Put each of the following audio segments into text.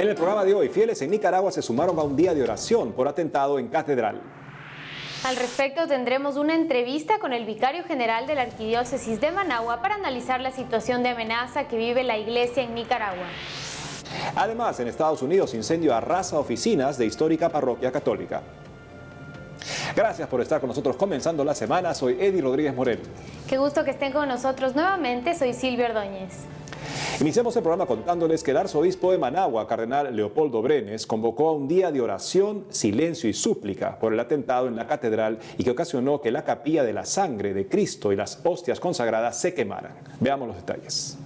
En el programa de hoy, fieles en Nicaragua se sumaron a un día de oración por atentado en catedral. Al respecto tendremos una entrevista con el vicario general de la Arquidiócesis de Managua para analizar la situación de amenaza que vive la iglesia en Nicaragua. Además, en Estados Unidos, incendio arrasa oficinas de histórica parroquia católica. Gracias por estar con nosotros comenzando la semana. Soy Eddie Rodríguez Morel. Qué gusto que estén con nosotros nuevamente. Soy Silvia Ordóñez. Iniciamos el programa contándoles que el arzobispo de Managua, cardenal Leopoldo Brenes, convocó a un día de oración, silencio y súplica por el atentado en la catedral y que ocasionó que la capilla de la sangre de Cristo y las hostias consagradas se quemaran. Veamos los detalles.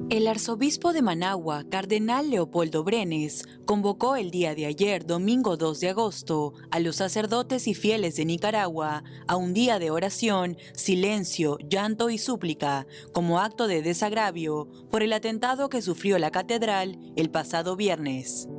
El arzobispo de Managua, cardenal Leopoldo Brenes, convocó el día de ayer, domingo 2 de agosto, a los sacerdotes y fieles de Nicaragua a un día de oración, silencio, llanto y súplica, como acto de desagravio por el atentado que sufrió la catedral el pasado viernes.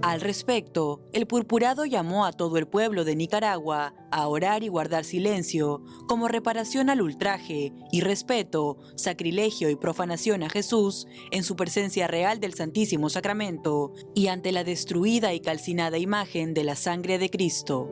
Al respecto, el purpurado llamó a todo el pueblo de Nicaragua a orar y guardar silencio como reparación al ultraje, irrespeto, sacrilegio y profanación a Jesús en su presencia real del Santísimo Sacramento y ante la destruida y calcinada imagen de la sangre de Cristo.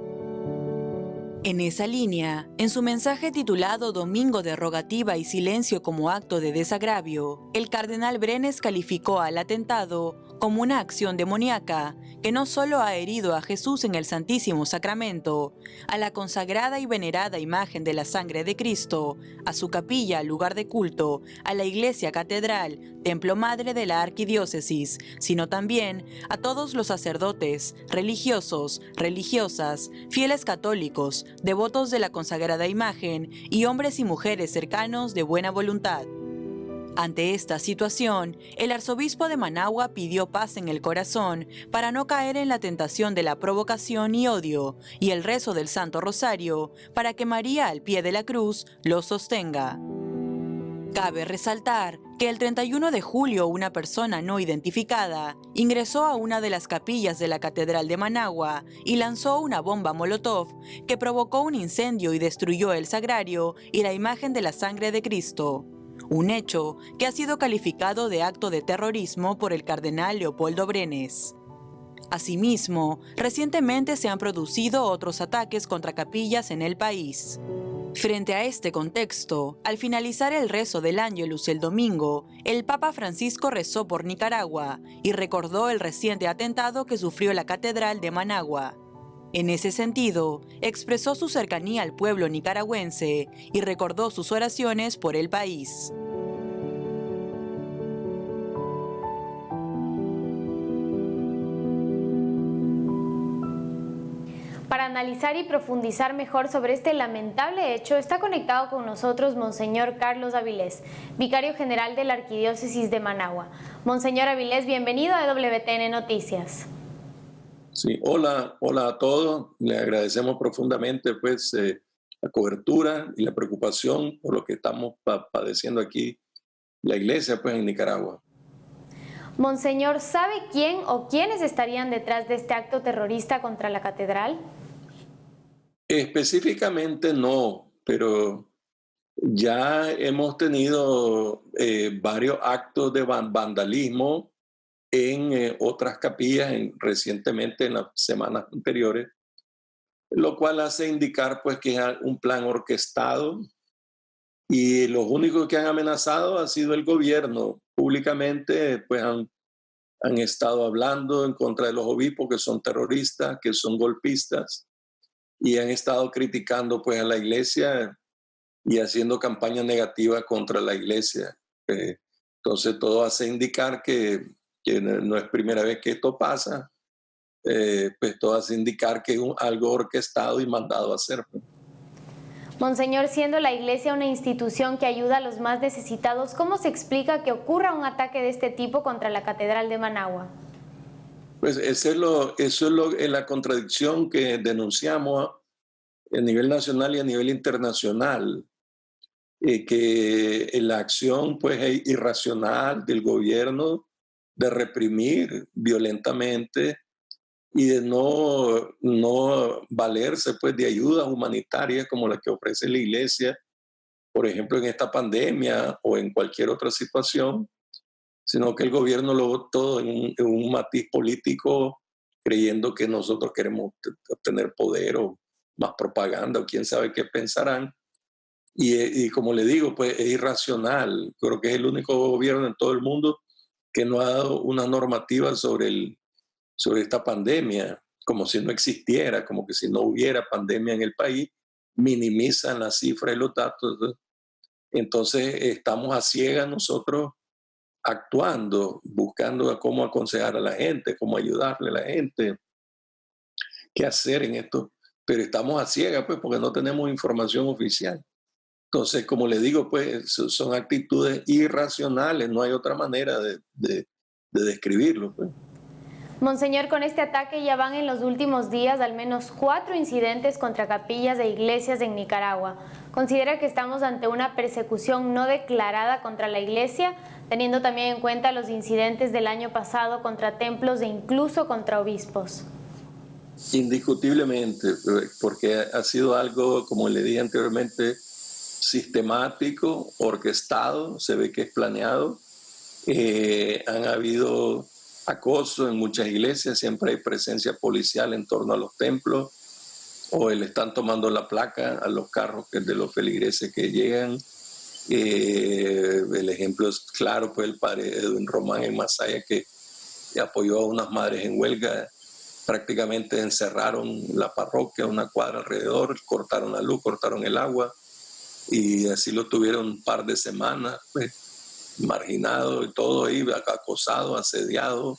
En esa línea, en su mensaje titulado Domingo de Rogativa y Silencio como acto de desagravio, el cardenal Brenes calificó al atentado como una acción demoníaca que no solo ha herido a Jesús en el Santísimo Sacramento, a la consagrada y venerada imagen de la sangre de Cristo, a su capilla, lugar de culto, a la iglesia catedral, templo madre de la arquidiócesis, sino también a todos los sacerdotes, religiosos, religiosas, fieles católicos, devotos de la consagrada imagen y hombres y mujeres cercanos de buena voluntad. Ante esta situación, el arzobispo de Managua pidió paz en el corazón para no caer en la tentación de la provocación y odio, y el rezo del Santo Rosario para que María al pie de la cruz lo sostenga. Cabe resaltar que el 31 de julio una persona no identificada ingresó a una de las capillas de la Catedral de Managua y lanzó una bomba molotov que provocó un incendio y destruyó el sagrario y la imagen de la sangre de Cristo. Un hecho que ha sido calificado de acto de terrorismo por el cardenal Leopoldo Brenes. Asimismo, recientemente se han producido otros ataques contra capillas en el país. Frente a este contexto, al finalizar el rezo del Ángelus el domingo, el Papa Francisco rezó por Nicaragua y recordó el reciente atentado que sufrió la Catedral de Managua. En ese sentido, expresó su cercanía al pueblo nicaragüense y recordó sus oraciones por el país. Para analizar y profundizar mejor sobre este lamentable hecho, está conectado con nosotros Monseñor Carlos Avilés, vicario general de la Arquidiócesis de Managua. Monseñor Avilés, bienvenido a WTN Noticias. Sí, hola a todos. Le agradecemos profundamente la cobertura y la preocupación por lo que estamos padeciendo aquí la iglesia en Nicaragua. Monseñor, ¿sabe quién o quiénes estarían detrás de este acto terrorista contra la catedral? Específicamente no, pero ya hemos tenido varios actos de vandalismo en otras capillas recientemente en las semanas anteriores, lo cual hace indicar que es un plan orquestado y los únicos que han amenazado ha sido el gobierno. Públicamente han estado hablando en contra de los obispos que son terroristas, que son golpistas, y han estado criticando a la iglesia y haciendo campaña negativa contra la iglesia. Entonces todo hace indicar que no es primera vez que esto pasa, todo hace indicar que es algo orquestado y mandado a hacer. Monseñor, siendo la iglesia una institución que ayuda a los más necesitados, ¿cómo se explica que ocurra un ataque de este tipo contra la Catedral de Managua? Pues eso es la contradicción que denunciamos a nivel nacional y a nivel internacional, que la acción es irracional del gobierno de reprimir violentamente y de no valerse de ayuda humanitaria como la que ofrece la iglesia por ejemplo, en esta pandemia o en cualquier otra situación, sino que el gobierno lo ve todo en un matiz político, creyendo que nosotros queremos obtener poder o más propaganda o quién sabe qué pensarán. Y como le digo, pues es irracional. Creo que es el único gobierno en todo el mundo que no ha dado una normativa sobre esta pandemia, como si no existiera, como que si no hubiera pandemia en el país, minimizan las cifras y los datos. Entonces estamos a ciegas nosotros actuando, buscando cómo aconsejar a la gente, cómo ayudarle a la gente, qué hacer en esto. Pero estamos a ciegas, pues, porque no tenemos información oficial. Entonces, como le digo, pues son actitudes irracionales, no hay otra manera de describirlo. Pues. Monseñor, con este ataque ya van en los últimos días al menos 4 incidentes contra capillas e iglesias en Nicaragua. ¿Considera que estamos ante una persecución no declarada contra la iglesia, teniendo también en cuenta los incidentes del año pasado contra templos e incluso contra obispos? Indiscutiblemente, porque ha sido algo, como le dije anteriormente, sistemático, orquestado, se ve que es planeado. Han habido acoso en muchas iglesias, siempre hay presencia policial en torno a los templos, o le están tomando la placa a los carros de los feligreses que llegan. El ejemplo es claro, pues el padre Edwin Román en Masaya, que apoyó a unas madres en huelga, prácticamente encerraron la parroquia, una cuadra alrededor, cortaron la luz, cortaron el agua, y así lo tuvieron un par de semanas, pues, marginado y todo ahí, acosado, asediado.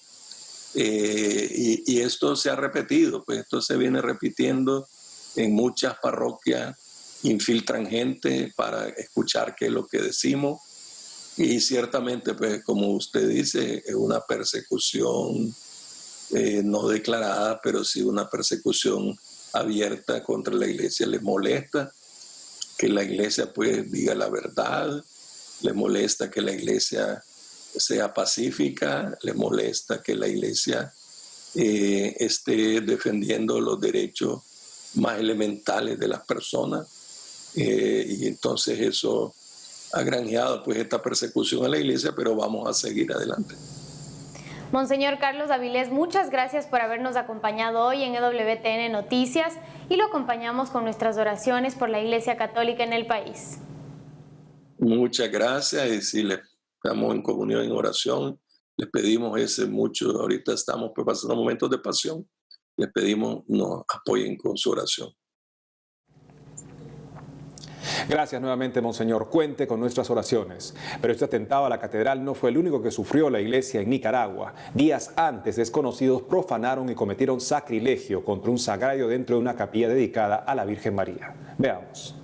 Y esto se ha repetido, pues esto se viene repitiendo en muchas parroquias, infiltran gente para escuchar qué es lo que decimos, y ciertamente, pues como usted dice, es una persecución no declarada, pero sí una persecución abierta contra la iglesia. Les molesta que la iglesia pues diga la verdad, les molesta que la iglesia sea pacífica, les molesta que la iglesia esté defendiendo los derechos más elementales de las personas, y entonces eso ha granjeado pues esta persecución a la iglesia, pero vamos a seguir adelante. Monseñor Carlos Avilés, muchas gracias por habernos acompañado hoy en EWTN Noticias, y lo acompañamos con nuestras oraciones por la Iglesia Católica en el país. Muchas gracias, y si estamos en comunión, en oración, les pedimos mucho, ahorita estamos pasando momentos de pasión, les pedimos nos apoyen con su oración. Gracias nuevamente, Monseñor. Cuente con nuestras oraciones. Pero este atentado a la catedral no fue el único que sufrió la iglesia en Nicaragua. Días antes, desconocidos profanaron y cometieron sacrilegio contra un sagrario dentro de una capilla dedicada a la Virgen María. Veamos.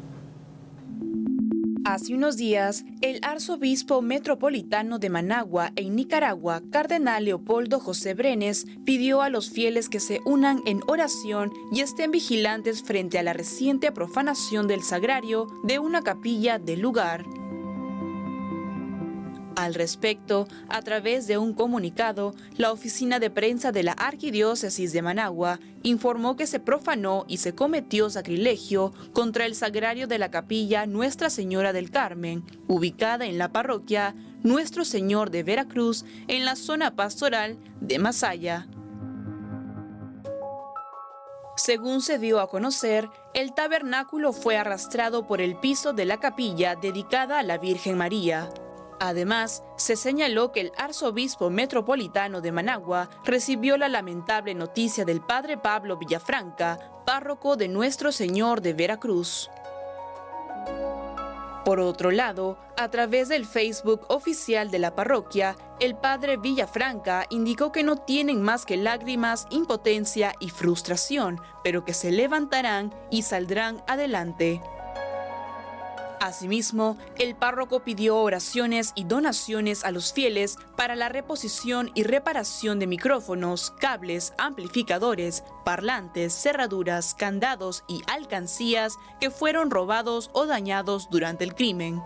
Hace unos días, el arzobispo metropolitano de Managua, en Nicaragua, cardenal Leopoldo José Brenes, pidió a los fieles que se unan en oración y estén vigilantes frente a la reciente profanación del sagrario de una capilla del lugar. Al respecto, a través de un comunicado, la oficina de prensa de la Arquidiócesis de Managua informó que se profanó y se cometió sacrilegio contra el sagrario de la capilla Nuestra Señora del Carmen, ubicada en la parroquia Nuestro Señor de Veracruz, en la zona pastoral de Masaya. Según se dio a conocer, el tabernáculo fue arrastrado por el piso de la capilla dedicada a la Virgen María. Además, se señaló que el arzobispo metropolitano de Managua recibió la lamentable noticia del padre Pablo Villafranca, párroco de Nuestro Señor de Veracruz. Por otro lado, a través del Facebook oficial de la parroquia, el padre Villafranca indicó que no tienen más que lágrimas, impotencia y frustración, pero que se levantarán y saldrán adelante. Asimismo, el párroco pidió oraciones y donaciones a los fieles para la reposición y reparación de micrófonos, cables, amplificadores, parlantes, cerraduras, candados y alcancías que fueron robados o dañados durante el crimen.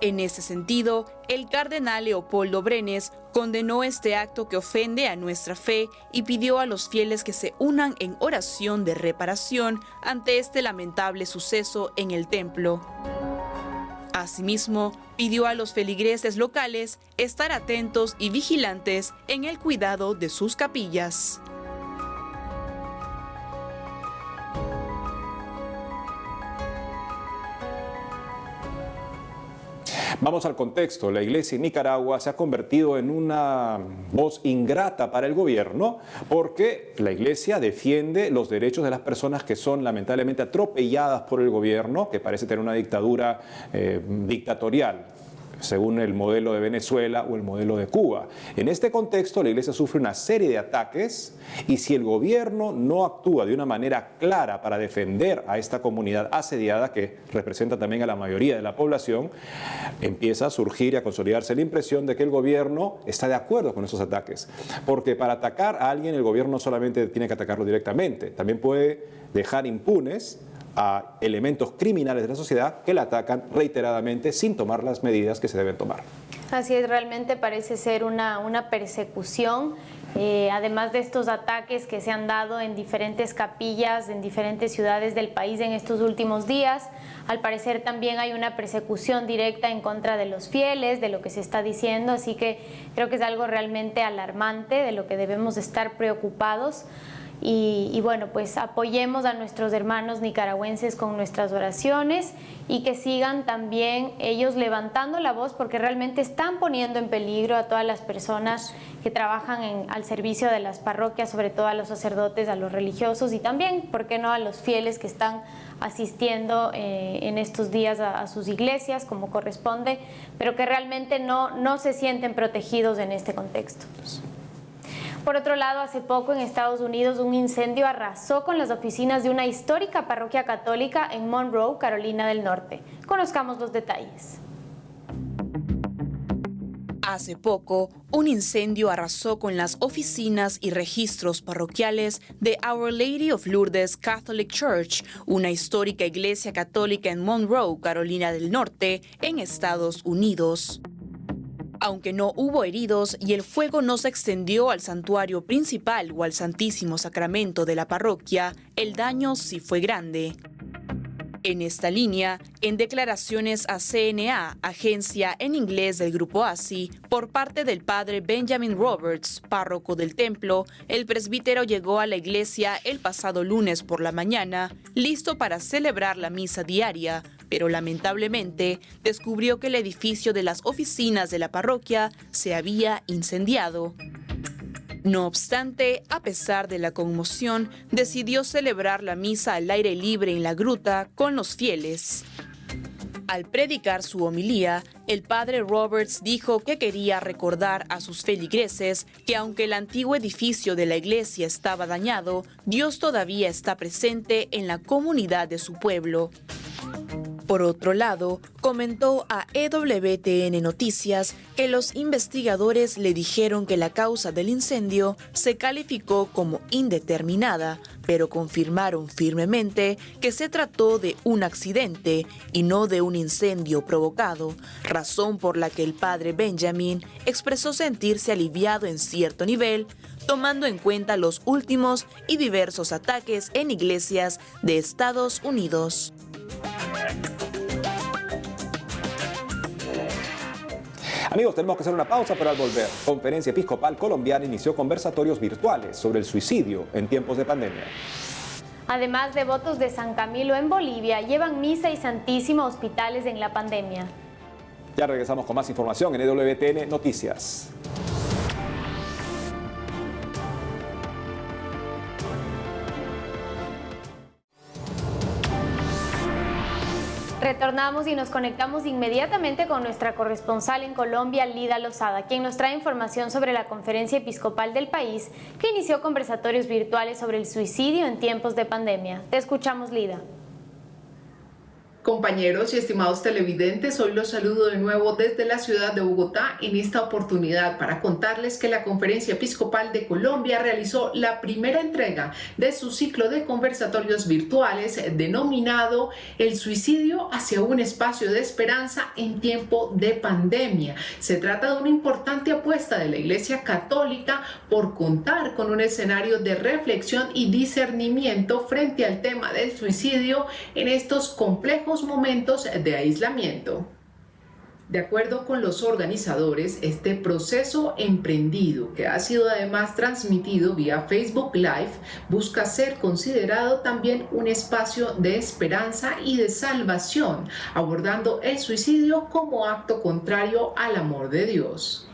En ese sentido, el cardenal Leopoldo Brenes condenó este acto que ofende a nuestra fe y pidió a los fieles que se unan en oración de reparación ante este lamentable suceso en el templo. Asimismo, pidió a los feligreses locales estar atentos y vigilantes en el cuidado de sus capillas. Vamos al contexto. La iglesia en Nicaragua se ha convertido en una voz ingrata para el gobierno porque la iglesia defiende los derechos de las personas que son lamentablemente atropelladas por el gobierno, que parece tener una dictadura dictatorial, según el modelo de Venezuela o el modelo de Cuba. En este contexto, la iglesia sufre una serie de ataques y si el gobierno no actúa de una manera clara para defender a esta comunidad asediada, que representa también a la mayoría de la población, empieza a surgir y a consolidarse la impresión de que el gobierno está de acuerdo con esos ataques. Porque para atacar a alguien, el gobierno no solamente tiene que atacarlo directamente, también puede dejar impunes a elementos criminales de la sociedad que la atacan reiteradamente sin tomar las medidas que se deben tomar. Así es, realmente parece ser una persecución, además de estos ataques que se han dado en diferentes capillas, en diferentes ciudades del país en estos últimos días. Al parecer también hay una persecución directa en contra de los fieles, de lo que se está diciendo, así que creo que es algo realmente alarmante, de lo que debemos estar preocupados. Y bueno, pues apoyemos a nuestros hermanos nicaragüenses con nuestras oraciones y que sigan también ellos levantando la voz porque realmente están poniendo en peligro a todas las personas que trabajan al servicio de las parroquias, sobre todo a los sacerdotes, a los religiosos y también, ¿por qué no?, a los fieles que están asistiendo en estos días a sus iglesias como corresponde, pero que realmente no se sienten protegidos en este contexto. Por otro lado, hace poco en Estados Unidos un incendio arrasó con las oficinas de una histórica parroquia católica en Monroe, Carolina del Norte. Conozcamos los detalles. Hace poco, un incendio arrasó con las oficinas y registros parroquiales de Our Lady of Lourdes Catholic Church, una histórica iglesia católica en Monroe, Carolina del Norte, en Estados Unidos. Aunque no hubo heridos y el fuego no se extendió al santuario principal o al Santísimo Sacramento de la parroquia, el daño sí fue grande. En esta línea, en declaraciones a CNA, agencia en inglés del Grupo ASI, por parte del padre Benjamin Roberts, párroco del templo, el presbítero llegó a la iglesia el pasado lunes por la mañana, listo para celebrar la misa diaria, pero lamentablemente descubrió que el edificio de las oficinas de la parroquia se había incendiado. No obstante, a pesar de la conmoción, decidió celebrar la misa al aire libre en la gruta con los fieles. Al predicar su homilía, el padre Roberts dijo que quería recordar a sus feligreses que aunque el antiguo edificio de la iglesia estaba dañado, Dios todavía está presente en la comunidad de su pueblo. Por otro lado, comentó a EWTN Noticias que los investigadores le dijeron que la causa del incendio se calificó como indeterminada, pero confirmaron firmemente que se trató de un accidente y no de un incendio provocado, razón por la que el padre Benjamin expresó sentirse aliviado en cierto nivel, tomando en cuenta los últimos y diversos ataques en iglesias de Estados Unidos. Amigos, tenemos que hacer una pausa, pero al volver, Conferencia Episcopal Colombiana inició conversatorios virtuales sobre el suicidio en tiempos de pandemia. Además, devotos de San Camilo en Bolivia llevan misa y Santísimo a hospitales en la pandemia. Ya regresamos con más información en EWTN Noticias. Retornamos y nos conectamos inmediatamente con nuestra corresponsal en Colombia, Lida Lozada, quien nos trae información sobre la conferencia episcopal del país que inició conversatorios virtuales sobre el suicidio en tiempos de pandemia. Te escuchamos, Lida. Compañeros y estimados televidentes, hoy los saludo de nuevo desde la ciudad de Bogotá en esta oportunidad para contarles que la Conferencia Episcopal de Colombia realizó la primera entrega de su ciclo de conversatorios virtuales denominado El suicidio hacia un espacio de esperanza en tiempo de pandemia. Se trata de una importante apuesta de la Iglesia Católica por contar con un escenario de reflexión y discernimiento frente al tema del suicidio en estos complejos momentos de aislamiento. De acuerdo con los organizadores, este proceso emprendido, que ha sido además transmitido vía Facebook Live, busca ser considerado también un espacio de esperanza y de salvación, abordando el suicidio como acto contrario al amor de Dios.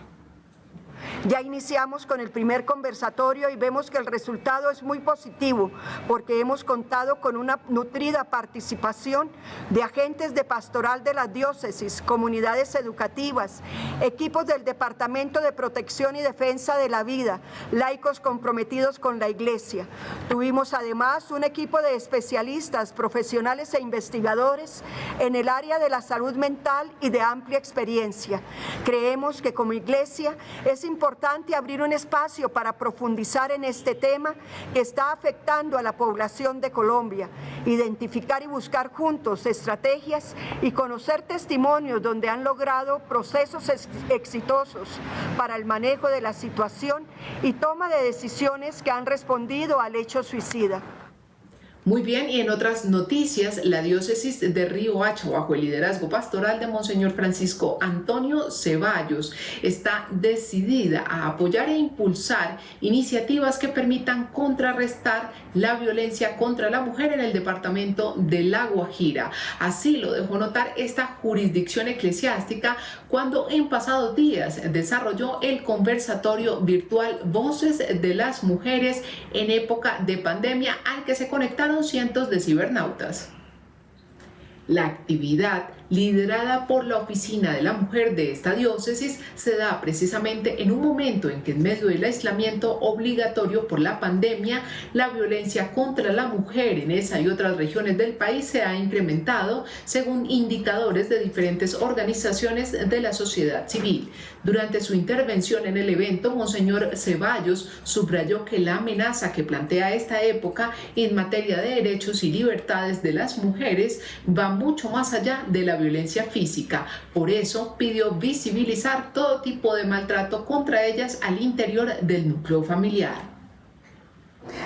Ya iniciamos con el primer conversatorio y vemos que el resultado es muy positivo porque hemos contado con una nutrida participación de agentes de pastoral de las diócesis, comunidades educativas, equipos del Departamento de Protección y Defensa de la Vida, laicos comprometidos con la Iglesia. Tuvimos además un equipo de especialistas, profesionales e investigadores en el área de la salud mental y de amplia experiencia. Creemos que como Iglesia es importante abrir un espacio para profundizar en este tema que está afectando a la población de Colombia, identificar y buscar juntos estrategias y conocer testimonios donde han logrado procesos exitosos para el manejo de la situación y toma de decisiones que han respondido al hecho suicida. Muy bien, y en otras noticias, la diócesis de Riohacha, bajo el liderazgo pastoral de Monseñor Francisco Antonio Ceballos, está decidida a apoyar e impulsar iniciativas que permitan contrarrestar la violencia contra la mujer en el departamento de La Guajira. Así lo dejó notar esta jurisdicción eclesiástica cuando en pasados días desarrolló el conversatorio virtual Voces de las Mujeres en época de pandemia, al que se conectaron cientos de cibernautas. La actividad, liderada por la Oficina de la Mujer de esta diócesis, se da precisamente en un momento en que en medio del aislamiento obligatorio por la pandemia, la violencia contra la mujer en esa y otras regiones del país se ha incrementado, según indicadores de diferentes organizaciones de la sociedad civil. Durante su intervención en el evento, Monseñor Ceballos subrayó que la amenaza que plantea esta época en materia de derechos y libertades de las mujeres va mucho más allá de la violencia física. Por eso pidió visibilizar todo tipo de maltrato contra ellas al interior del núcleo familiar.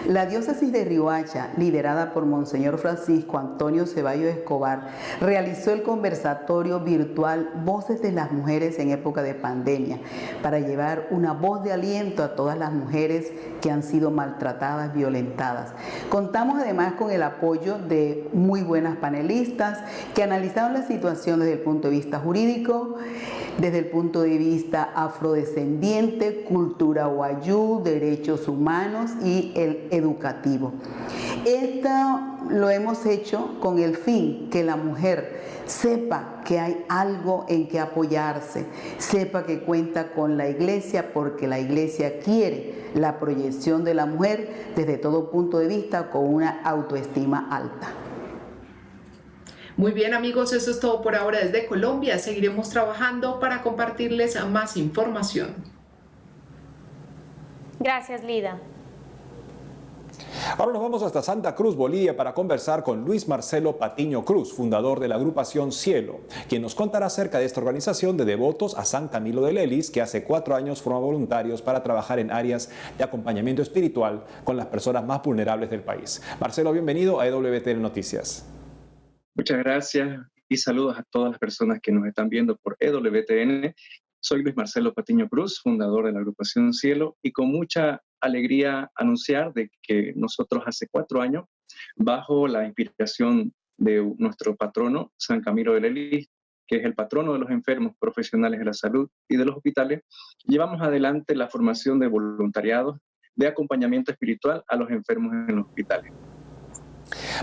La diócesis de Riohacha, liderada por Monseñor Francisco Antonio Ceballos Escobar, realizó el conversatorio virtual Voces de las Mujeres en época de pandemia, para llevar una voz de aliento a todas las mujeres que han sido maltratadas, violentadas. Contamos además con el apoyo de muy buenas panelistas que analizaron la situación desde el punto de vista jurídico, desde el punto de vista afrodescendiente, cultura wayú, derechos humanos y el educativo. Esto lo hemos hecho con el fin que la mujer sepa que hay algo en que apoyarse, sepa que cuenta con la Iglesia, porque la Iglesia quiere la proyección de la mujer desde todo punto de vista con una autoestima alta. Muy bien, amigos, eso es todo por ahora desde Colombia. Seguiremos trabajando para compartirles más información. Gracias, Lida. Ahora nos vamos hasta Santa Cruz, Bolivia, para conversar con Luis Marcelo Patiño Cruz, fundador de la agrupación Cielo, quien nos contará acerca de esta organización de devotos a San Camilo de Lelis, que hace 4 años forma voluntarios para trabajar en áreas de acompañamiento espiritual con las personas más vulnerables del país. Marcelo, bienvenido a EWTN Noticias. Muchas gracias y saludos a todas las personas que nos están viendo por EWTN. Soy Luis Marcelo Patiño Cruz, fundador de la agrupación Cielo, y con mucha alegría anunciar de que nosotros hace 4 años, bajo la inspiración de nuestro patrono, San Camilo de Lelis, que es el patrono de los enfermos profesionales de la salud y de los hospitales, llevamos adelante la formación de voluntariados de acompañamiento espiritual a los enfermos en los hospitales.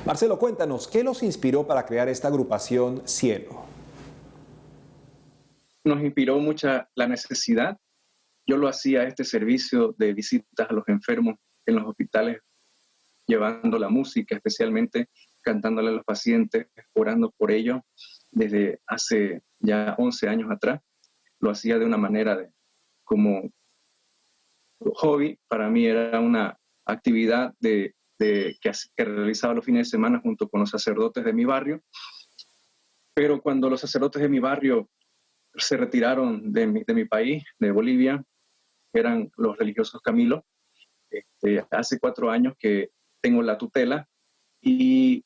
Marcelo, cuéntanos, ¿qué los inspiró para crear esta agrupación Cielo? Nos inspiró mucha la necesidad. Yo lo hacía este servicio de visitas a los enfermos en los hospitales, llevando la música, especialmente cantándole a los pacientes, orando por ellos desde hace ya 11 años atrás. Lo hacía de una manera como hobby. Para mí era una actividad que realizaba los fines de semana junto con los sacerdotes de mi barrio. Pero cuando los sacerdotes de mi barrio se retiraron de mi país, de Bolivia, eran los religiosos Camilo, hace 4 años que tengo la tutela y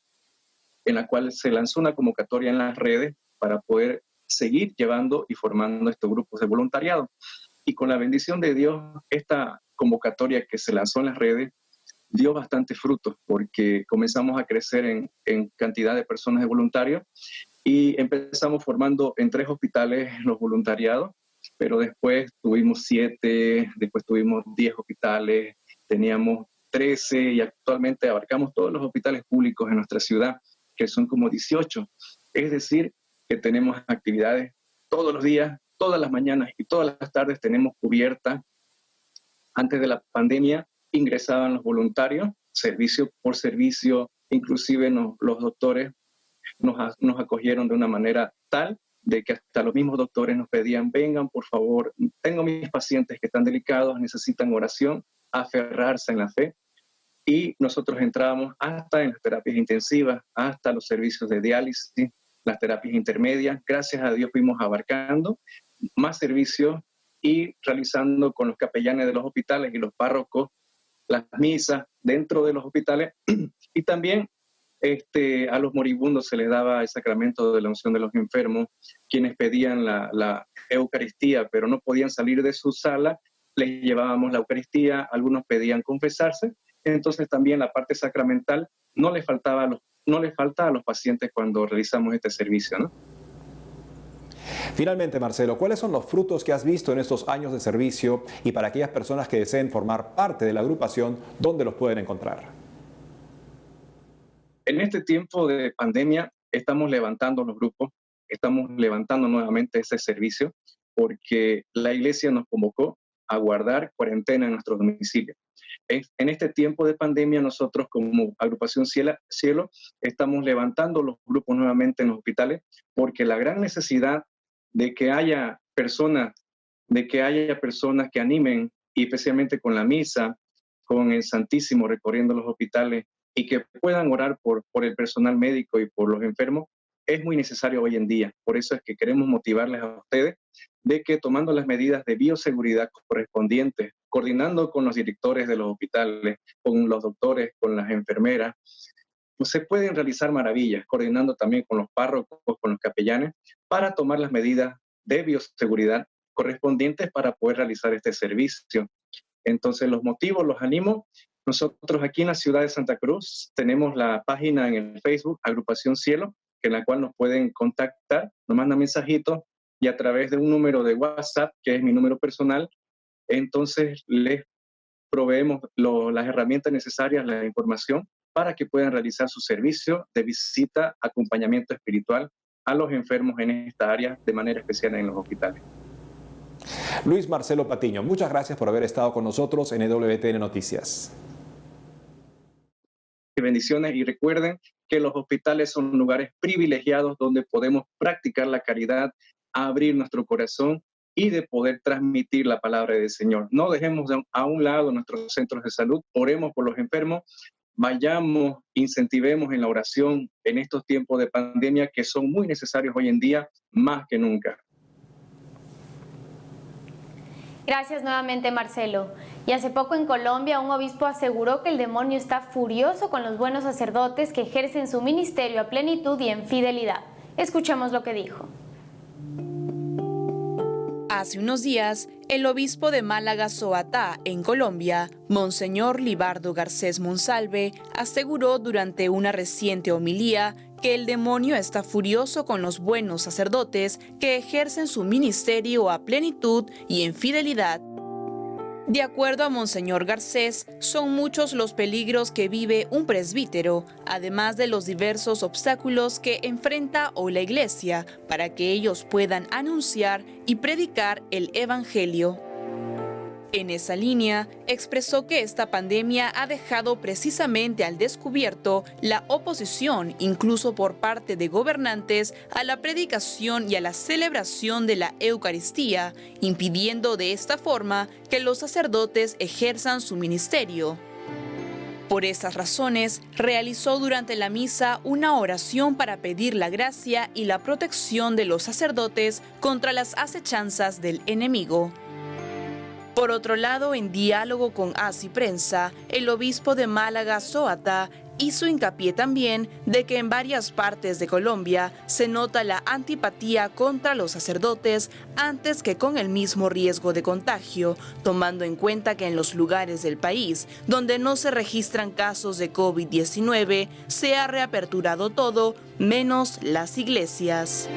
en la cual se lanzó una convocatoria en las redes para poder seguir llevando y formando estos grupos de voluntariado. Y con la bendición de Dios, esta convocatoria que se lanzó en las redes dio bastante frutos porque comenzamos a crecer en cantidad de personas de voluntarios y empezamos formando en 3 hospitales los voluntariados, pero después tuvimos 7, después tuvimos 10 hospitales, teníamos 13 y actualmente abarcamos todos los hospitales públicos en nuestra ciudad, que son como 18. Es decir, que tenemos actividades todos los días, todas las mañanas y todas las tardes tenemos cubierta. Antes de la pandemia ingresaban los voluntarios, servicio por servicio, inclusive los doctores nos acogieron de una manera tal de que hasta los mismos doctores nos pedían, vengan por favor, tengo mis pacientes que están delicados, necesitan oración, aferrarse en la fe. Y nosotros entrábamos hasta en las terapias intensivas, hasta los servicios de diálisis, las terapias intermedias. Gracias a Dios fuimos abarcando más servicios y realizando con los capellanes de los hospitales y los párrocos las misas dentro de los hospitales. Y también a los moribundos se les daba el sacramento de la unción de los enfermos, quienes pedían la Eucaristía, pero no podían salir de su sala, les llevábamos la Eucaristía, algunos pedían confesarse, entonces también la parte sacramental no le falta a los pacientes cuando realizamos este servicio, ¿no? Finalmente, Marcelo, ¿cuáles son los frutos que has visto en estos años de servicio y para aquellas personas que deseen formar parte de la agrupación, dónde los pueden encontrar? En este tiempo de pandemia estamos levantando los grupos, estamos levantando nuevamente ese servicio porque la iglesia nos convocó a guardar cuarentena en nuestros domicilios. En este tiempo de pandemia nosotros como agrupación Cielo estamos levantando los grupos nuevamente en los hospitales porque la gran necesidad de que haya personas que animen, y especialmente con la misa, con el Santísimo recorriendo los hospitales y que puedan orar por el personal médico y por los enfermos, es muy necesario hoy en día. Por eso es que queremos motivarles a ustedes de que tomando las medidas de bioseguridad correspondientes, coordinando con los directores de los hospitales, con los doctores, con las enfermeras, pues se pueden realizar maravillas, coordinando también con los párrocos, con los capellanes, para tomar las medidas de bioseguridad correspondientes para poder realizar este servicio. Entonces los motivos, los animo. Nosotros aquí en la ciudad de Santa Cruz tenemos la página en el Facebook, Agrupación Cielo, en la cual nos pueden contactar, nos mandan mensajitos y a través de un número de WhatsApp, que es mi número personal, entonces les proveemos las herramientas necesarias, la información, para que puedan realizar su servicio de visita, acompañamiento espiritual a los enfermos en esta área, de manera especial en los hospitales. Luis Marcelo Patiño, muchas gracias por haber estado con nosotros en EWTN Noticias. Bendiciones y recuerden que los hospitales son lugares privilegiados donde podemos practicar la caridad, abrir nuestro corazón y de poder transmitir la palabra del Señor. No dejemos a un lado nuestros centros de salud, oremos por los enfermos, vayamos, incentivemos en la oración en estos tiempos de pandemia que son muy necesarios hoy en día, más que nunca. Gracias nuevamente, Marcelo. Y hace poco en Colombia un obispo aseguró que el demonio está furioso con los buenos sacerdotes que ejercen su ministerio a plenitud y en fidelidad. Escuchemos lo que dijo. Hace unos días, el obispo de Málaga Soatá, en Colombia, Monseñor Libardo Garcés Monsalve, aseguró durante una reciente homilía que el demonio está furioso con los buenos sacerdotes que ejercen su ministerio a plenitud y en fidelidad. De acuerdo a Monseñor Garcés, son muchos los peligros que vive un presbítero, además de los diversos obstáculos que enfrenta hoy la Iglesia para que ellos puedan anunciar y predicar el Evangelio. En esa línea, expresó que esta pandemia ha dejado precisamente al descubierto la oposición, incluso por parte de gobernantes, a la predicación y a la celebración de la Eucaristía, impidiendo de esta forma que los sacerdotes ejerzan su ministerio. Por esas razones, realizó durante la misa una oración para pedir la gracia y la protección de los sacerdotes contra las acechanzas del enemigo. Por otro lado, en diálogo con Así Prensa, el obispo de Málaga, Zoata, hizo hincapié también de que en varias partes de Colombia se nota la antipatía contra los sacerdotes antes que con el mismo riesgo de contagio, tomando en cuenta que en los lugares del país donde no se registran casos de COVID-19 se ha reaperturado todo, menos las iglesias.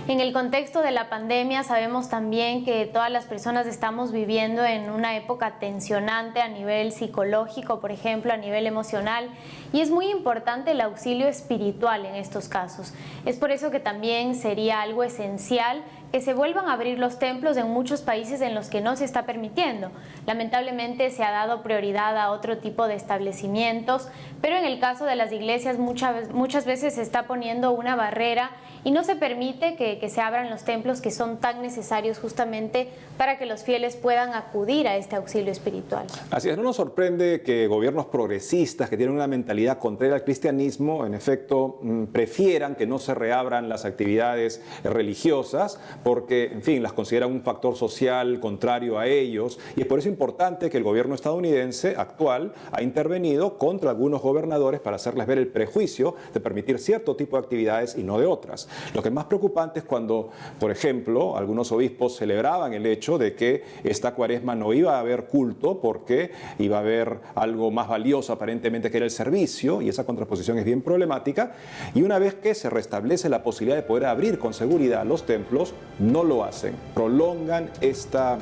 En el contexto de la pandemia sabemos también que todas las personas estamos viviendo en una época tensionante a nivel psicológico, por ejemplo, a nivel emocional, y es muy importante el auxilio espiritual en estos casos. Es por eso que también sería algo esencial que se vuelvan a abrir los templos en muchos países en los que no se está permitiendo. Lamentablemente se ha dado prioridad a otro tipo de establecimientos, pero en el caso de las iglesias muchas veces se está poniendo una barrera y no se permite que se abran los templos que son tan necesarios justamente para que los fieles puedan acudir a este auxilio espiritual. Así es, no nos sorprende que gobiernos progresistas que tienen una mentalidad contraria al cristianismo, en efecto, prefieran que no se reabran las actividades religiosas, porque, en fin, las consideran un factor social contrario a ellos, y es por eso importante que el gobierno estadounidense actual ha intervenido contra algunos gobernadores para hacerles ver el prejuicio de permitir cierto tipo de actividades y no de otras. Lo que es más preocupante es cuando, por ejemplo, algunos obispos celebraban el hecho de que esta cuaresma no iba a haber culto porque iba a haber algo más valioso aparentemente que era el servicio, y esa contraposición es bien problemática, y una vez que se restablece la posibilidad de poder abrir con seguridad los templos, no lo hacen, prolongan esta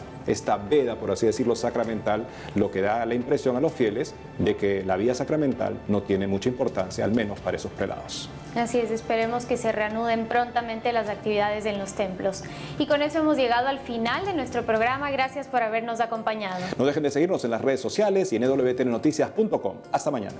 veda, por así decirlo, sacramental, lo que da la impresión a los fieles de que la vida sacramental no tiene mucha importancia, al menos para esos prelados. Así es, esperemos que se reanuden prontamente las actividades en los templos. Y con eso hemos llegado al final de nuestro programa. Gracias por habernos acompañado. No dejen de seguirnos en las redes sociales y en wtnnoticias.com. Hasta mañana.